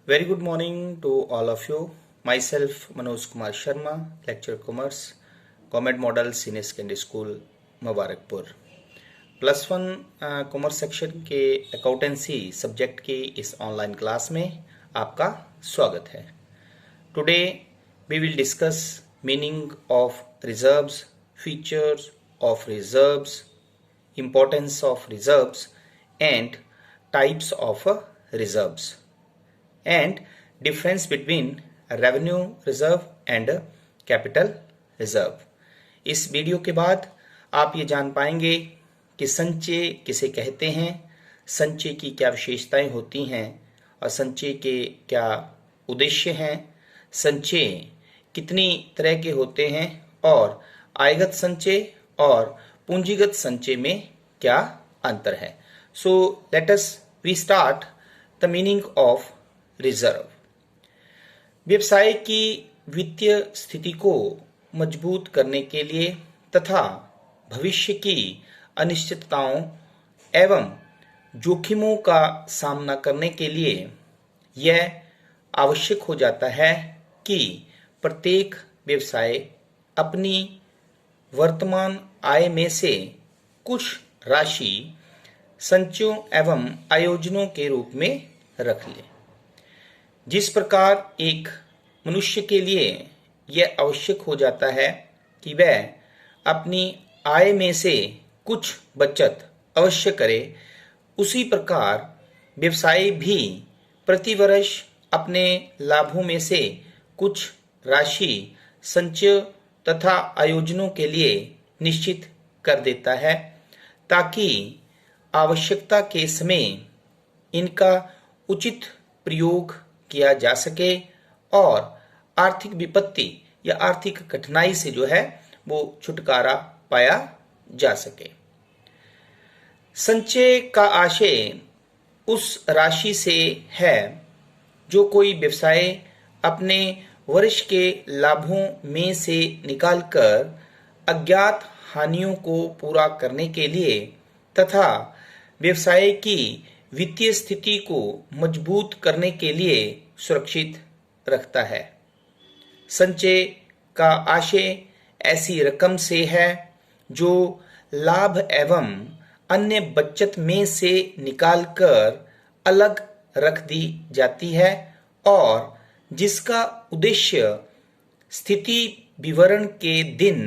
Very good morning to all of you. Myself Manoj Kumar Sharma, lecturer commerce, Government Model Senior Secondary School, Mubarakpur. +1 commerce section के accountancy subject की इस online class में आपका स्वागत है। Today we will discuss meaning of reserves, features of reserves, importance of reserves and types of reserves and difference between revenue reserve and capital reserve। इस video के बाद आप ये जान पाएंगे कि संचय किसे कहते हैं, संचय की क्या विशेषताएं होती हैं और संचय के क्या उद्देश्य हैं, संचय कितनी तरह के होते हैं और आयगत संचय और पूंजीगत संचय में क्या अंतर है। So let us we start the meaning of reserve. व्यवसाय की वित्तीय स्थिति को मजबूत करने के लिए तथा भविष्य की अनिश्चितताओं एवं जोखिमों का सामना करने के लिए यह आवश्यक हो जाता है कि प्रत्येक व्यवसाय अपनी वर्तमान आय में से कुछ राशि संचयों एवं आयोजनों के रूप में रख ले। जिस प्रकार एक मनुष्य के लिए यह आवश्यक हो जाता है कि वह अपनी आय में से कुछ बचत अवश्य करे, उसी प्रकार व्यवसाय भी प्रतिवर्ष अपने लाभों में से कुछ राशि संचय तथा आयोजनों के लिए निश्चित कर देता है ताकि आवश्यकता के समय इनका उचित प्रयोग किया जा सके और आर्थिक विपत्ति या आर्थिक कठिनाई से जो है वो छुटकारा पाया जा सके। संचय का आशय उस राशि से है जो कोई व्यवसाय अपने वर्ष के लाभों में से निकालकर अज्ञात हानियों को पूरा करने के लिए तथा व्यवसाय की वित्तीय स्थिति को मजबूत करने के लिए सुरक्षित रखता है। संचय का आशय ऐसी रकम से है जो लाभ एवं अन्य बचत में से निकालकर अलग रख दी जाती है और जिसका उद्देश्य स्थिति विवरण के दिन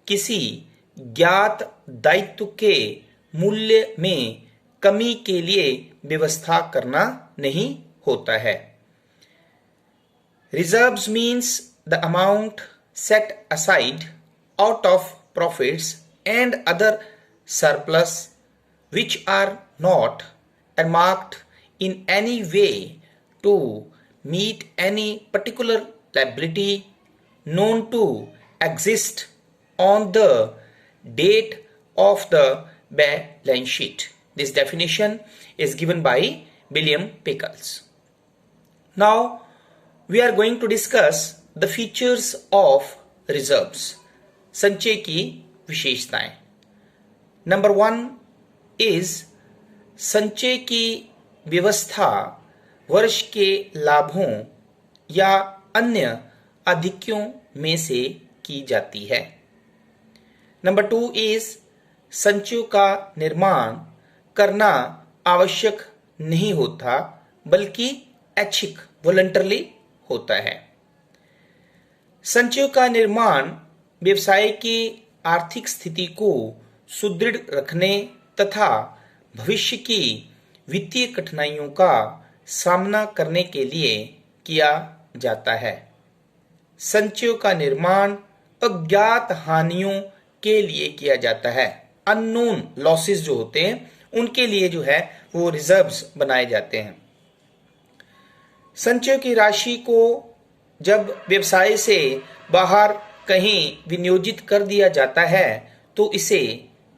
किसी ज्ञात दायित्व के मूल्य में कमी के लिए व्यवस्था करना नहीं होता है। Reserves means the amount set aside out of profits and other surplus which are not earmarked in any way to meet any particular liability known to exist on the date of the balance sheet. This definition is given by William Pickles. Now we are going to discuss the features of reserves. संचय की विशेषताएं। Number 1 is संचय की व्यवस्था वर्ष के लाभों या अन्य आधिक्यों में से की जाती है। नंबर 2 इज संचयों का निर्माण करना आवश्यक नहीं होता बल्कि ऐच्छिक वॉलंटरली होता है। संचयों का निर्माण व्यवसाय की आर्थिक स्थिति को सुदृढ़ रखने तथा भविष्य की वित्तीय कठिनाइयों का सामना करने के लिए किया जाता है। संचयों का निर्माण अज्ञात हानियों के लिए किया जाता है। अननोन लॉसेस जो होते हैं उनके लिए जो है वो रिजर्व्स बनाए जाते हैं। संचय की राशि को जब व्यवसाय से बाहर कहीं विनियोजित कर दिया जाता है तो इसे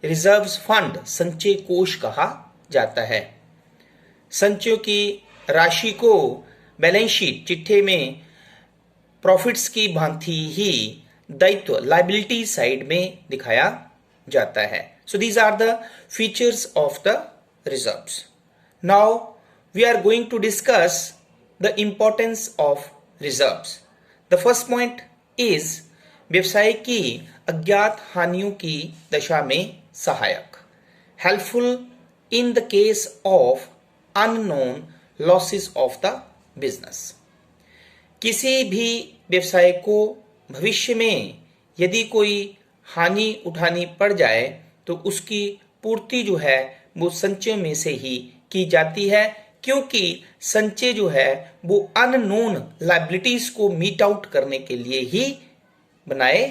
रिजर्व्स फंड संचय कोष कहा जाता है। संचयों की राशि को बैलेंस शीट चिट्ठे में प्रॉफिट्स की भांति ही दायित्व लायबिलिटी साइड में दिखाया जाता है। So these are the features of the reserves. Now we are going to discuss the importance of reserves. The first point is व्यवसाय की अज्ञात हानियों की दशा में सहायक, helpful in the case of unknown losses of the business. किसी भी व्यवसाय को भविष्य में यदि कोई हानि उठानी पड़ जाए तो उसकी पूर्ति जो है वो संचय में से ही की जाती है, क्योंकि संचय जो है वो अननोन लायबिलिटीज को मीट आउट करने के लिए ही बनाए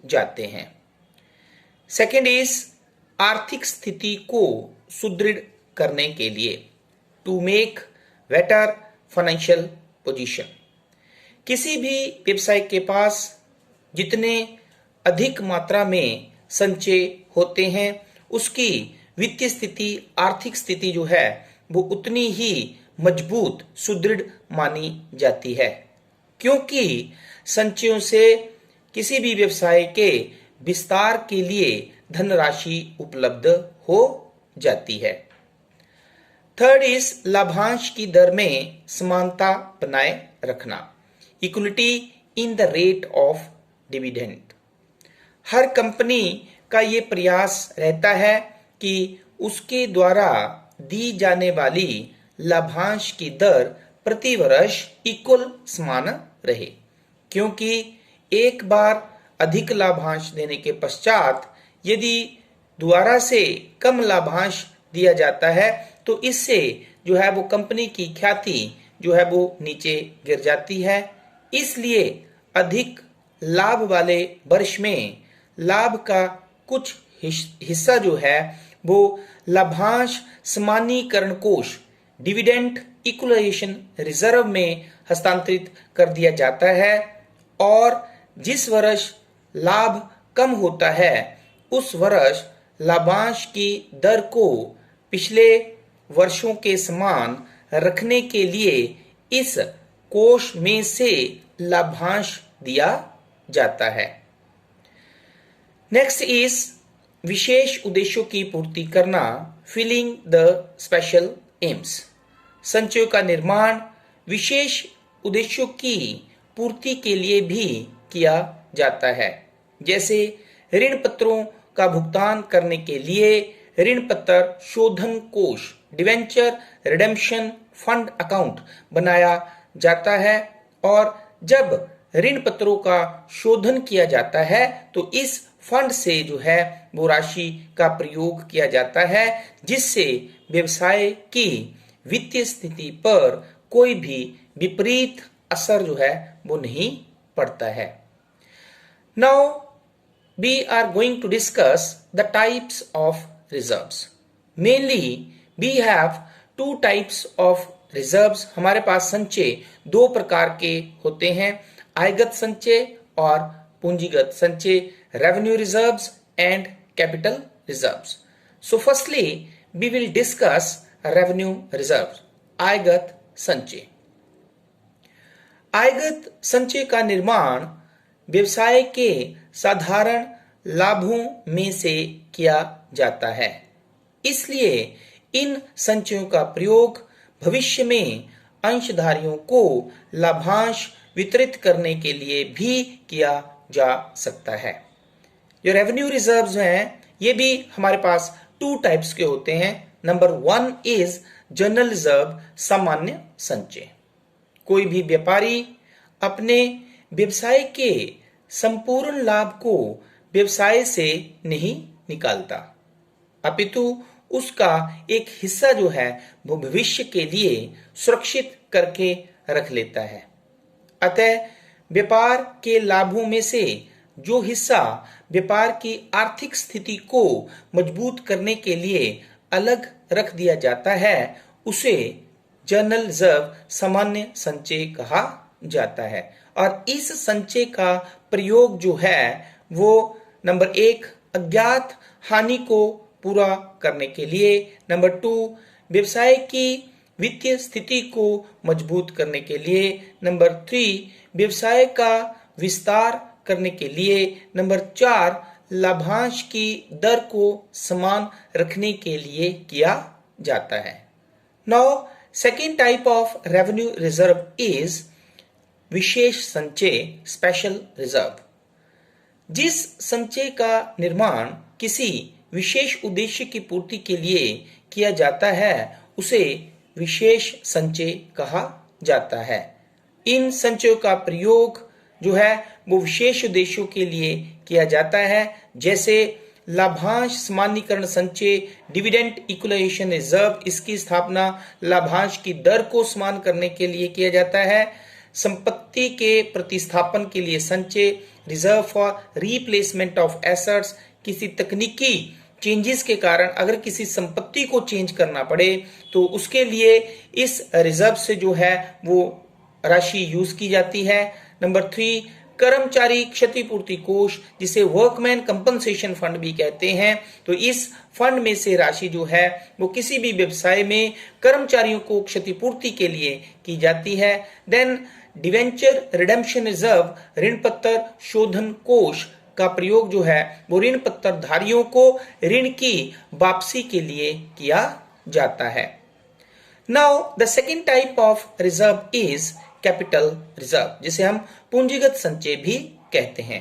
जाते हैं। सेकेंड इज आर्थिक स्थिति को सुदृढ़ करने के लिए, to make better financial position. किसी भी व्यवसाय के पास जितने अधिक मात्रा में संचय होते हैं उसकी वित्तीय स्थिति, आर्थिक स्थिति जो है वो उतनी ही मजबूत, सुदृढ़ मानी जाती है, क्योंकि संचयों से किसी भी व्यवसाय के विस्तार के लिए धनराशि उपलब्ध हो जाती है। थर्ड इज लाभांश की दर में समानता बनाए रखना, equality in the rate of dividend. Her company का ये प्रयास रहता है कि उसके द्वारा दी जाने वाली लाभांश की दर प्रति वर्ष इक्वल समान रहे, क्योंकि एक बार अधिक लाभांश देने के पश्चात यदि दोबारा से कम लाभांश दिया जाता है तो इससे जो है वो कंपनी की ख्याति जो है वो नीचे गिर जाती है। इसलिए अधिक लाभ वाले वर्ष में लाभ का कुछ हिस्सा जो है वो लाभांश समानीकरण कोष, डिविडेंड इक्वलाइजेशन रिजर्व में हस्तांतरित कर दिया जाता है, और जिस वर्ष लाभ कम होता है उस वर्ष लाभांश की दर को पिछले वर्षों के समान रखने के लिए इस कोष में से लाभांश दिया जाता है। नेक्स्ट इज विशेष उद्देश्यों की पूर्ति करना, फिलिंग द स्पेशल एम्स। संचयों का निर्माण विशेष उद्देश्यों की पूर्ति के लिए भी किया जाता है, जैसे ऋण पत्रों का भुगतान करने के लिए ऋण पत्र शोधन कोष, डिवेंचर रिडेम्पशन फंड अकाउंट बनाया जाता है, और जब ऋण पत्रों का शोधन किया जाता है तो इस फंड से जो है वो राशि का प्रयोग किया जाता है, जिससे व्यवसाय की वित्तीय स्थिति पर कोई भी विपरीत असर जो है वो नहीं पड़ता है। Now we are going to discuss the types of reserves. Mainly we have two types of reserves. हमारे पास संचय दो प्रकार के होते हैं, आयगत संचय और पूंजीगत संचय, revenue reserves and capital reserves. So firstly we will discuss revenue reserves, आयगत संचय। आयगत संचय का निर्माण व्यवसाय के साधारण लाभों में से किया जाता है, इसलिए इन संचयों का प्रयोग भविष्य में अंशधारियों को लाभांश वितरित करने के लिए भी किया जा सकता है। जो रेवेन्यू रिजर्व्स हैं ये भी हमारे पास टू टाइप्स के होते हैं। Number one is general reserve, सामान्य संचय। कोई भी व्यापारी अपने व्यवसाय के संपूर्ण लाभ को व्यवसाय से नहीं निकालता, अपितु उसका एक हिस्सा जो है वो भविष्य के लिए सुरक्षित करके रख लेता है। अतः व्यापार के लाभों में से जो हिस्सा व्यापार की आर्थिक स्थिति को मजबूत करने के लिए अलग रख दिया जाता है उसे जनरल रिजर्व, सामान्य संचय कहा जाता है। और इस संचय का प्रयोग जो है वो नंबर एक, अज्ञात हानि को पूरा करने के लिए, नंबर टू, व्यवसाय की वित्तीय स्थिति को मजबूत करने के लिए, नंबर थ्री, व्यवसाय का विस्तार करने के लिए, नंबर चार, लाभांश की दर को समान रखने के लिए किया जाता है। Now second type of revenue reserve is विशेष संचय, स्पेशल रिजर्व। जिस संचय का निर्माण किसी विशेष उद्देश्य की पूर्ति के लिए किया जाता है उसे विशेष संचय कहा जाता है। इन संचयों का प्रयोग जो है वो विशेष उद्देश्यों के लिए किया जाता है, जैसे लाभांश सामान्यीकरण संचय, डिविडेंड इक्वलाइजेशन रिजर्व, इसकी स्थापना लाभांश की दर को समान करने के लिए किया जाता है। संपत्ति के प्रतिस्थापन के लिए संचय, reserve for replacement of assets, किसी तकनीकी चेंजेस के कारण अगर किसी संपत्ति को चेंज करना पड़े तो उसके लिए इस रिजर्व से जो है वो राशि यूज की जाती है। नंबर 3, कर्मचारी क्षतिपूर्ति कोष, जिसे वर्कमैन कंपनसेशन फंड भी कहते हैं। तो इस फंड में से राशि जो है वो किसी भी व्यवसाय में कर्मचारियों को क्षतिपूर्ति के लिए की जाती है। देन डिवेंचर रिडेम्पशन रिजर्व, ऋण पत्र शोधन कोष का प्रयोग जो है वो ऋण पत्र धारियों को ऋण की वापसी के लिए किया जाता है। Now the second type of reserve is capital reserve, जिसे हम पूंजीगत संचय भी कहते हैं।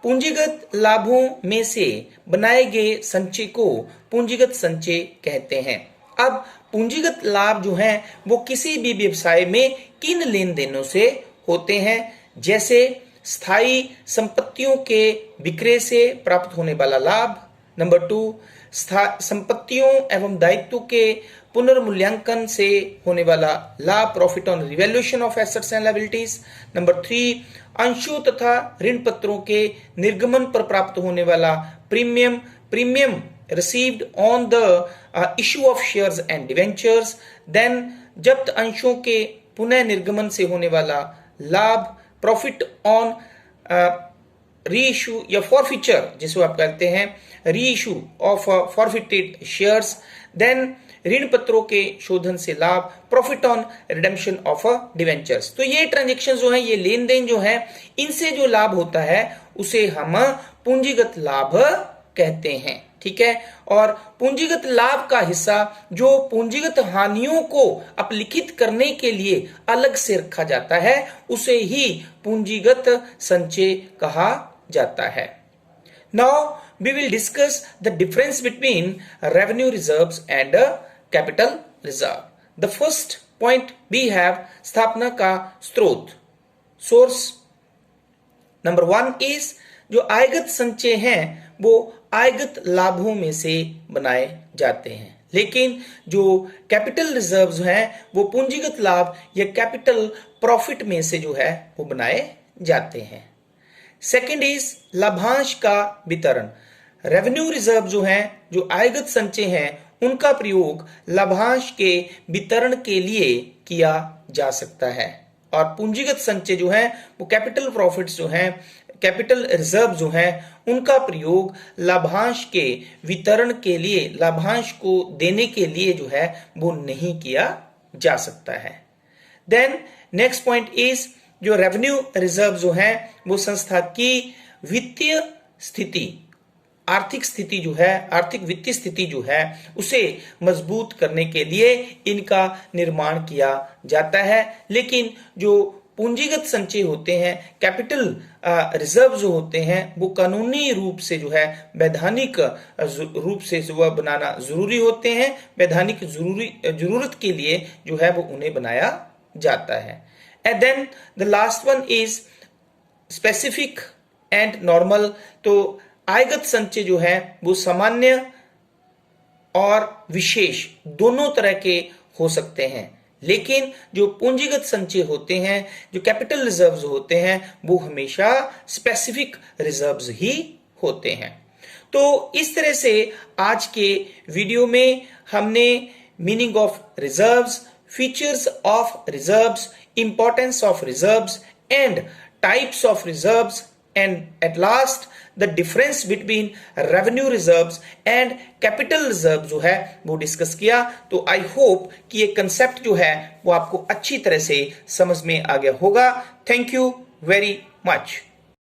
पूंजीगत लाभों में से बनाए गए संचय को पूंजीगत संचय कहते हैं। अब पूंजीगत लाभ जो है वो किसी भी व्यवसाय में किन लेन देनों से होते हैं, जैसे स्थायी संपत्तियों के विक्रय से प्राप्त होने वाला लाभ। नंबर 2, संपत्तियों एवं दायित्व के पुनर्मूल्यांकन से होने वाला लाभ, profit on revaluation of assets and liabilities. Number 3, अंशों तथा ऋण पत्रों के निर्गमन पर प्राप्त होने वाला premium received on the issue of shares and debentures. Then जब्त अंशों के पुनः निर्गमन से होने वाला लाभ, प्रॉफिट ऑन रीइश्यू या फॉरफीचर, जिसको आप कहते हैं reissue of forfeited shares. Then ऋण पत्रों के शोधन से लाभ, profit on redemption of debentures. तो ये ट्रांजेक्शन जो है, ये लेन देन जो है, इनसे जो लाभ होता है उसे हम पूंजीगत लाभ कहते हैं। ठीक है, और पूंजीगत लाभ का हिस्सा जो पूंजीगत हानियों को अपलिखित करने के लिए अलग से रखा जाता है उसे ही पूंजीगत संचय कहा जाता है। Now we will discuss the difference between revenue reserves and capital reserve. The first point we have स्थापना का स्रोत, source. Number 1 is जो आयगत संचय हैं वो आयगत लाभों में से बनाए जाते हैं, लेकिन जो कैपिटल रिजर्व्स हैं वो पूंजीगत लाभ या कैपिटल प्रॉफिट में से जो है वो बनाए जाते हैं। सेकंड इज लाभांश का वितरण। रेवेन्यू रिजर्व जो है, जो आयगत संचय हैं, उनका प्रयोग लाभांश के वितरण के लिए किया जा सकता है, और पूंजीगत संचय जो है वो कैपिटल प्रॉफिट्स जो हैं, कैपिटल रिजर्व जो है, उनका प्रयोग लाभांश के वितरण के लिए, लाभांश को देने के लिए जो है वो नहीं किया जा सकता है। देन नेक्स्ट पॉइंट इज जो रेवेन्यू रिजर्व जो है वो संस्था की वित्तीय स्थिति, आर्थिक स्थिति जो है, आर्थिक वित्तीय स्थिति जो है उसे मजबूत करने के लिए इनका निर्माण किया जाता है। लेकिन जो पूंजीगत संचय होते हैं, कैपिटल रिजर्व जो होते हैं, वो कानूनी रूप से जो है, वैधानिक रूप से जो बनाना जरूरी होते हैं, वैधानिक जरूरत के लिए जो है वो उन्हें बनाया जाता है। And then the last one is specific and normal. तो आयगत संचय जो है वो सामान्य और विशेष दोनों तरह के हो सकते हैं, लेकिन जो पूंजीगत संचय होते हैं, जो कैपिटल रिजर्व्स होते हैं, वो हमेशा स्पेसिफिक रिजर्व्स ही होते हैं। तो इस तरह से आज के वीडियो में हमने meaning of reserves, features of reserves, importance of reserves and types of reserves and at last the difference between revenue reserves and capital reserve जो है वो डिस्कस किया। तो आई होप कि ये कंसेप्ट जो है वो आपको अच्छी तरह से समझ में आ गया होगा। Thank you very much.